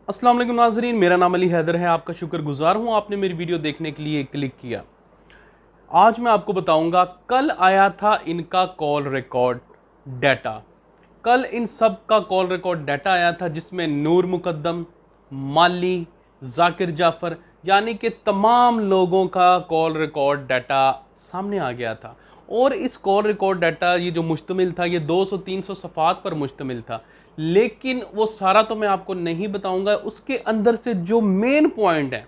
अस्सलाम वालेकुम नाज़रीन, मेरा नाम अली हैदर है। आपका शुक्रगुजार हूँ आपने मेरी वीडियो देखने के लिए क्लिक किया। आज मैं आपको बताऊंगा, कल आया था इनका कॉल रिकॉर्ड डाटा। कल इन सब का कॉल रिकॉर्ड डाटा आया था जिसमें नूर मुकद्दम, माली, जाकिर जाफ़र यानी कि तमाम लोगों का कॉल रिकॉर्ड डाटा सामने आ गया था। और इस कॉल रिकॉर्ड डाटा ये जो मुश्तमिल था, ये 200-300 सफ़ात पर मुश्तमिल था। लेकिन वो सारा तो मैं आपको नहीं बताऊंगा। उसके अंदर से जो मेन पॉइंट है,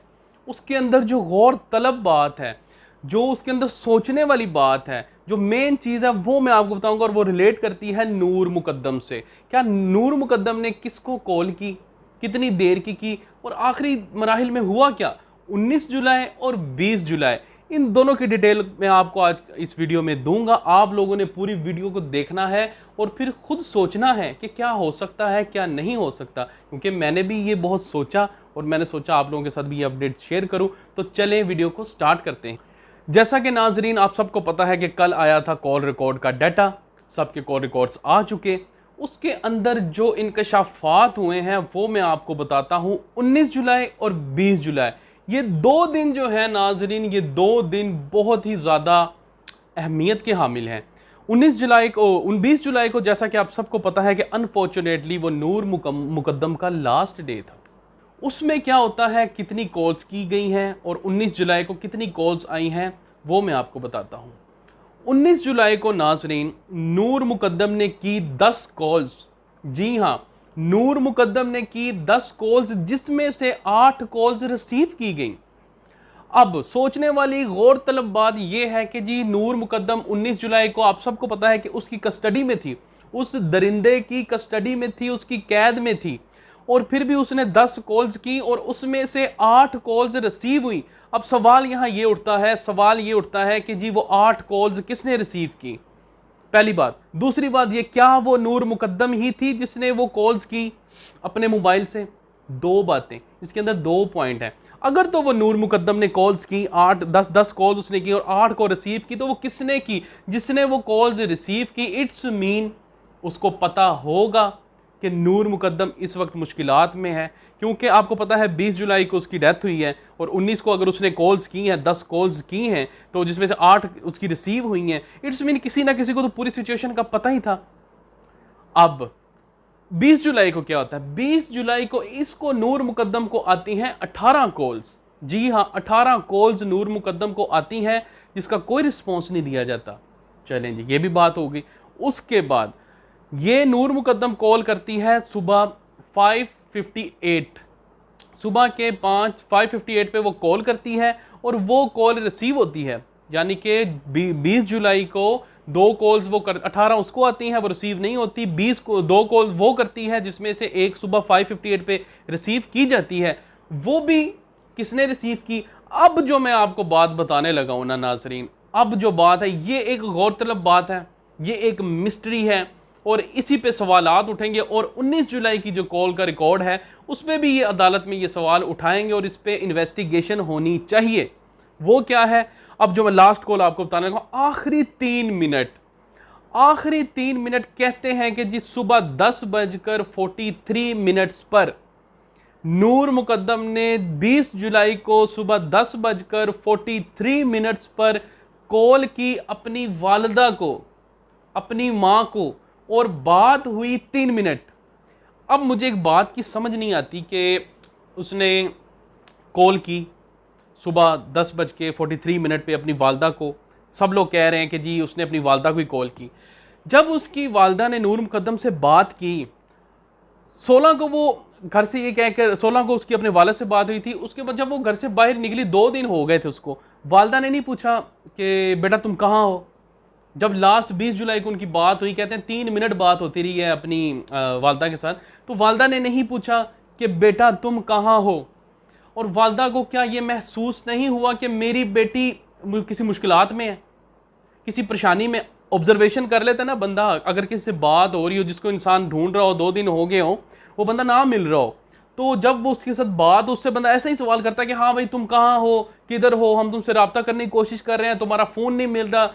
उसके अंदर जो गौर तलब बात है, जो उसके अंदर सोचने वाली बात है, जो मेन चीज़ है, वो मैं आपको बताऊंगा। और वो रिलेट करती है नूर मुकद्दम से। क्या नूर मुकद्दम ने किसको कॉल की, कितनी देर की और आखिरी मराहिल में हुआ क्या। 19 जुलाई और 20 जुलाई, इन दोनों की डिटेल मैं आपको आज इस वीडियो में दूंगा। आप लोगों ने पूरी वीडियो को देखना है और फिर खुद सोचना है कि क्या हो सकता है, क्या नहीं हो सकता। क्योंकि मैंने भी ये बहुत सोचा और मैंने सोचा आप लोगों के साथ भी ये अपडेट शेयर करूं। तो चलें वीडियो को स्टार्ट करते हैं। जैसा कि नाजरीन आप सबको पता है कि कल आया था कॉल रिकॉर्ड का डाटा। सबके कॉल रिकॉर्ड्स आ चुके। उसके अंदर जो इंकशाफात हुए हैं वो मैं आपको बताता हूं। 19 जुलाई और 20 जुलाई, ये 2 दिन जो है नाजरीन, ये 2 दिन बहुत ही ज़्यादा अहमियत के हामिल हैं। 19 जुलाई को 20 जुलाई को जैसा कि आप सबको पता है कि अनफॉर्चुनेटली वो नूर मुकद्दम का लास्ट डे था। उसमें क्या होता है, कितनी कॉल्स की गई हैं और 19 जुलाई को कितनी कॉल्स आई हैं वो मैं आपको बताता हूँ। 19 जुलाई को नाजरीन नूर मुकद्दम ने की 10 कॉल्स। जी हाँ, नूर मुकद्दम ने की 10 कॉल्स, जिसमें से 8 कॉल्स रिसीव की गई। अब सोचने वाली गौर तलब बात यह है कि जी नूर मुकद्दम 19 जुलाई को आप सबको पता है कि उसकी कस्टडी में थी, उस दरिंदे की कस्टडी में थी, उसकी कैद में थी। और फिर भी उसने 10 कॉल्स की और उसमें से 8 कॉल्स रिसीव हुई। अब सवाल यहाँ ये उठता है कि जी वो 8 कॉल्स किसने रिसीव की। पहली बात। दूसरी बात, ये क्या वो नूर मुकद्दम ही थी जिसने वो कॉल्स की अपने मोबाइल से। दो बातें, इसके अंदर 2 पॉइंट है। अगर तो वो नूर मुकद्दम ने कॉल्स की, 8 10 कॉल्स उसने की और 8 को रिसीव की, तो वो किसने की। जिसने वो कॉल्स रिसीव की, इट्स मीन उसको पता होगा कि नूर मुकद्दम इस वक्त मुश्किलात में है। क्योंकि आपको पता है 20 जुलाई को उसकी डेथ हुई है और 19 को अगर उसने कॉल्स की हैं, 10 कॉल्स की हैं, तो जिसमें से 8 उसकी रिसीव हुई हैं, इट्स मीन किसी ना किसी को तो पूरी सिचुएशन का पता ही था। अब 20 जुलाई को क्या होता है, 20 जुलाई को इसको नूर मुकद्दम को आती हैं 18 कॉल्स। जी हाँ, 18 कॉल्स नूर मुकद्दम को आती हैं जिसका कोई रिस्पॉन्स नहीं दिया जाता। चलें जी, ये भी बात होगी। उसके बाद ये नूर मुकद्दम कॉल करती है सुबह 5:58, सुबह के 5:58 पे वो कॉल करती है और वो कॉल रिसीव होती है। यानी कि 20 जुलाई को 2 कॉल्स वो 18 उसको आती हैं, वो रिसीव नहीं होती। 20 को 2 कॉल वो करती है जिसमें से एक सुबह 5:58 पे रिसीव की जाती है। वो भी किसने रिसीव की। अब जो मैं आपको बात बताने लगा हूं ना नाजरीन, अब जो बात है ये एक गौरतलब बात है, ये एक मिस्ट्री है और इसी पे सवालात उठेंगे। और 19 जुलाई की जो कॉल का रिकॉर्ड है उसमें भी ये अदालत में ये सवाल उठाएंगे और इस पे इन्वेस्टिगेशन होनी चाहिए। वो क्या है, अब जो मैं लास्ट कॉल आपको बताने लगा, आखिरी 3 मिनट कहते हैं कि जी सुबह 10:43 पर नूर मुकद्दम ने 20 जुलाई को सुबह 10:43 पर कॉल की अपनी वालदा को, अपनी मां को, और बात हुई 3 मिनट। अब मुझे एक बात की समझ नहीं आती कि उसने कॉल की सुबह 10:43 पे अपनी वालदा को। सब लोग कह रहे हैं कि जी उसने अपनी वालदा को ही कॉल की। जब उसकी वालदा ने नूर मुकद्दम से बात की 16 को, वो घर से ये कहकर 16 को उसकी अपने वालिद से बात हुई थी। उसके बाद जब वो घर से बाहर निकली, 2 दिन हो गए थे उसको, वालदा ने नहीं पूछा कि बेटा तुम कहाँ हो। जब लास्ट 20 जुलाई को उनकी बात हुई, कहते हैं 3 मिनट बात होती रही है अपनी वालदा के साथ, तो वालदा ने नहीं पूछा कि बेटा तुम कहाँ हो। और वालदा को क्या ये महसूस नहीं हुआ कि मेरी बेटी किसी मुश्किलात में है, किसी परेशानी में। ऑब्जर्वेशन कर लेता ना बंदा, अगर किसी से बात हो रही हो जिसको इंसान ढूंढ रहा हो, 2 दिन हो गए हो, वो बंदा ना मिल रहा हो, तो जब वो उसके साथ बात, उससे बंदा ऐसा ही सवाल करता है कि हाँ भाई तुम कहाँ हो, किधर हो, हम तुमसे रब्ता करने की कोशिश कर रहे हैं, तुम्हारा फ़ोन नहीं मिल रहा।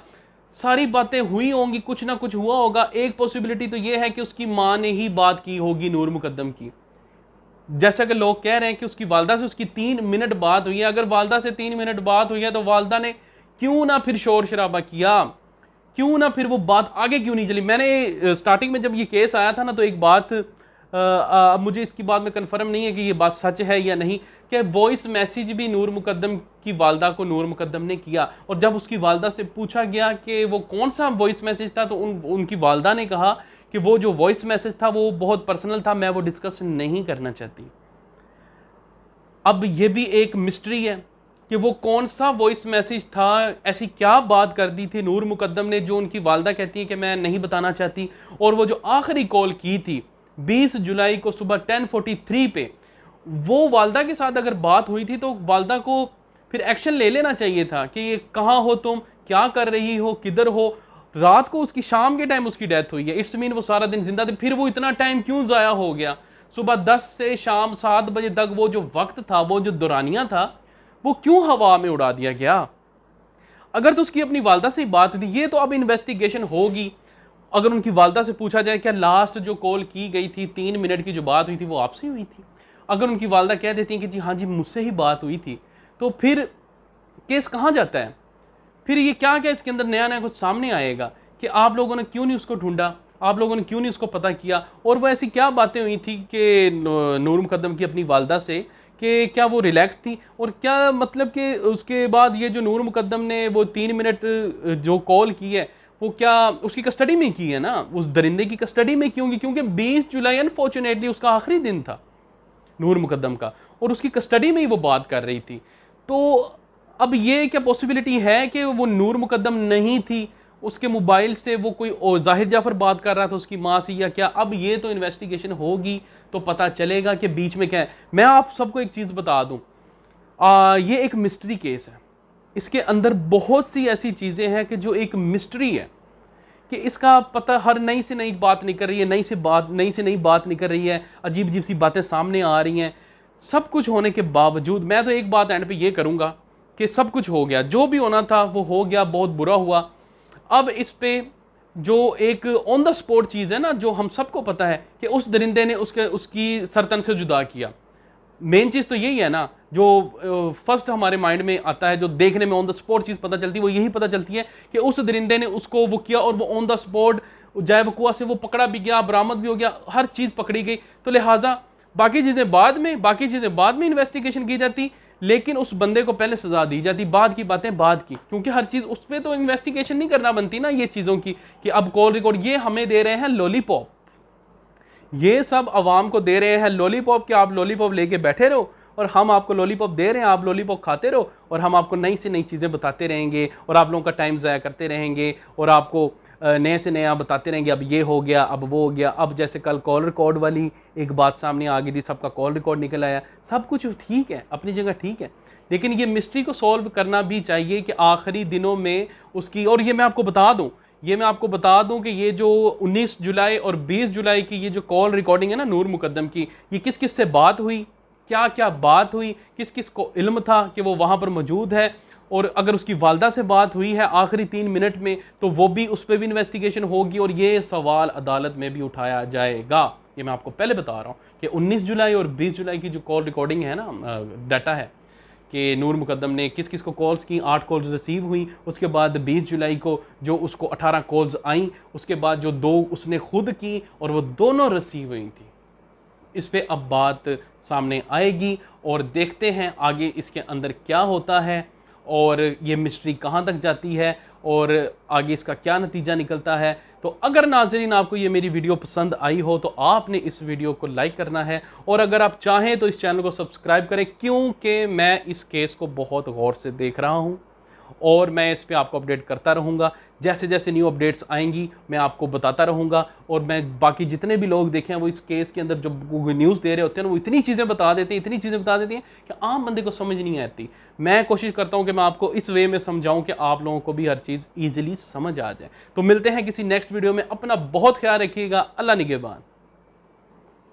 सारी बातें हुई होंगी, कुछ ना कुछ हुआ होगा। एक पॉसिबिलिटी तो ये है कि उसकी माँ ने ही बात की होगी नूर मुकद्दम की। जैसा कि लोग कह रहे हैं कि उसकी वालदा से उसकी 3 मिनट बात हुई है। अगर वालदा से 3 मिनट बात हुई है तो वालदा ने क्यों ना फिर शोर शराबा किया, क्यों ना फिर वो बात आगे क्यों नहीं चली। मैंने स्टार्टिंग में जब ये केस आया था ना, तो एक बात अब मुझे इसकी बात में कंफर्म नहीं है कि ये बात सच है या नहीं, कि वॉइस मैसेज भी नूर मुकद्दम की वालदा को नूर मुकद्दम ने किया। और जब उसकी वालदा से पूछा गया कि वो कौन सा वॉइस मैसेज था, तो उनकी वालदा ने कहा कि वो जो वॉइस मैसेज था वो बहुत पर्सनल था, मैं वो डिस्कस नहीं करना चाहती। अब ये भी एक मिस्ट्री है कि वो कौन सा वॉइस मैसेज था, ऐसी क्या बात कर दी थी नूर मुकद्दम ने जो उनकी वालदा कहती है कि मैं नहीं बताना चाहती। और वो जो आखिरी कॉल की थी 20 जुलाई को सुबह 10:43 पे, वो वालदा के साथ अगर बात हुई थी तो वालदा को फिर एक्शन ले लेना चाहिए था कि ये कहाँ हो तुम, क्या कर रही हो, किधर हो। रात को उसकी शाम के टाइम उसकी डेथ हुई है, इट्स मीन वो सारा दिन जिंदा थी, फिर वो इतना टाइम क्यों ज़ाया हो गया। सुबह 10 से शाम 7 बजे तक वो जो वक्त था, वो जो दौरानिया था, वो क्यों हवा में उड़ा दिया गया। अगर तो उसकी अपनी वालदा से ही बात हुई, ये तो अब इन्वेस्टिगेशन होगी। अगर उनकी वालदा से पूछा जाए क्या लास्ट जो कॉल की गई थी 3 मिनट की जो बात हुई थी वो आपसे हुई थी, अगर उनकी वालदा कह देती हैं कि जी हाँ जी मुझसे ही बात हुई थी, तो फिर केस कहाँ जाता है। फिर ये क्या क्या इसके अंदर नया नया कुछ सामने आएगा कि आप लोगों ने क्यों नहीं उसको ढूंढा, आप लोगों ने क्यों नहीं उसको पता किया। और वो ऐसी क्या बातें हुई थी कि नूर मुकद्दम की अपनी वालदा से कि क्या वो रिलैक्स थी, और क्या मतलब कि उसके बाद ये जो नूर मुकद्दम ने वो 3 मिनट जो कॉल की है वो क्या उसकी कस्टडी में की है ना, उस दरिंदे की कस्टडी में क्यों की, क्योंकि 20 जुलाई अनफॉर्चुनेटली उसका आखिरी दिन था नूर मुकद्दम का, और उसकी कस्टडी में ही वो बात कर रही थी। तो अब ये क्या पॉसिबिलिटी है कि वो नूर मुकद्दम नहीं थी, उसके मोबाइल से वो कोई जाहिर जाफर बात कर रहा था उसकी माँ से या क्या। अब ये तो इन्वेस्टिगेशन होगी तो पता चलेगा कि बीच में क्या है। मैं आप सबको एक चीज़ बता दूं, ये एक मिस्ट्री केस है, इसके अंदर बहुत सी ऐसी चीज़ें हैं कि जो एक मिस्ट्री है, कि इसका पता हर नई से नई बात निकल रही है, नई से नई बात निकल रही है, अजीब अजीब सी बातें सामने आ रही हैं। सब कुछ होने के बावजूद मैं तो एक बात एंड पे ये करूँगा कि सब कुछ हो गया, जो भी होना था वो हो गया, बहुत बुरा हुआ। अब इस पे जो एक ऑन द स्पॉट चीज़ है ना, जो हम सबको पता है कि उस दरिंदे ने उसकी सरतन से जुदा किया। मेन चीज़ तो यही है ना, जो फर्स्ट हमारे माइंड में आता है, जो देखने में ऑन द स्पॉट चीज़ पता चलती है, वो यही पता चलती है कि उस दरिंदे ने उसको वो किया, और वो ऑन द स्पॉट जाए वकुआ से वो पकड़ा भी गया, बरामद भी हो गया, हर चीज़ पकड़ी गई। तो लिहाजा बाकी चीज़ें बाद में इन्वेस्टिगेशन की जाती, लेकिन उस बंदे को पहले सजा दी जाती, बाद की बातें बाद की, क्योंकि हर चीज़ उस पर तो इन्वेस्टिगेशन नहीं करना बनती ना ये चीज़ों की, कि अब कॉल रिकॉर्ड ये हमें दे रहे हैं लॉलीपॉप, ये सब आवाम को दे रहे हैं लॉलीपॉप, कि आप लॉलीपॉप लेके बैठे रहो और हम आपको लॉलीपॉप दे रहे हैं, आप लॉलीपॉप खाते रहो और हम आपको नई से नई चीज़ें बताते रहेंगे और आप लोगों का टाइम ज़ाया करते रहेंगे और आपको नए से नया बताते रहेंगे, अब ये हो गया, अब वो हो गया। अब जैसे कल कॉल रिकॉर्ड वाली एक बात सामने आ गई थी, सबका कॉल रिकॉर्ड निकल आया, सब कुछ ठीक है, अपनी जगह ठीक है, लेकिन ये मिस्ट्री को सॉल्व करना भी चाहिए कि आखिरी दिनों में उसकी। और ये मैं आपको बता दूं कि ये जो 19 जुलाई और 20 जुलाई की ये जो कॉल रिकॉर्डिंग है ना नूर मुकद्दम की, ये किस किस से बात हुई, क्या क्या बात हुई, किस किस को इल्म था कि वो वहाँ पर मौजूद है, और अगर उसकी वालदा से बात हुई है आखिरी 3 मिनट में तो वो भी, उस पर भी इन्वेस्टिगेशन होगी और ये सवाल अदालत में भी उठाया जाएगा। ये मैं आपको पहले बता रहा हूँ कि 19 जुलाई और 20 जुलाई की जो कॉल रिकॉर्डिंग है ना, डाटा है कि नूर मुकद्दम ने किस किस को कॉल्स की, 8 कॉल्स रिसीव हुई, उसके बाद 20 जुलाई को जो उसको 18 कॉल्स आई, उसके बाद जो 2 उसने खुद की और वो दोनों रिसीव हुई थी। इस पे अब बात सामने आएगी और देखते हैं आगे इसके अंदर क्या होता है और ये मिस्ट्री कहाँ तक जाती है और आगे इसका क्या नतीजा निकलता है। तो अगर नाज़रीन आपको ये मेरी वीडियो पसंद आई हो तो आपने इस वीडियो को लाइक करना है, और अगर आप चाहें तो इस चैनल को सब्सक्राइब करें, क्योंकि मैं इस केस को बहुत गौर से देख रहा हूँ और मैं इस पे आपको अपडेट करता रहूँगा। जैसे जैसे न्यू अपडेट्स आएंगी मैं आपको बताता रहूँगा, और मैं बाकी जितने भी लोग देखें वो इस केस के अंदर जो न्यूज़ दे रहे होते हैं वो इतनी चीज़ें बता देते हैं कि आम बंदे को समझ नहीं आती। मैं कोशिश करता हूँ कि मैं आपको इस वे में समझाऊँ कि आप लोगों को भी हर चीज़ ईजिली समझ आ जाए। तो मिलते हैं किसी नेक्स्ट वीडियो में, अपना बहुत ख्याल रखिएगा। अल्लाह निगहबान।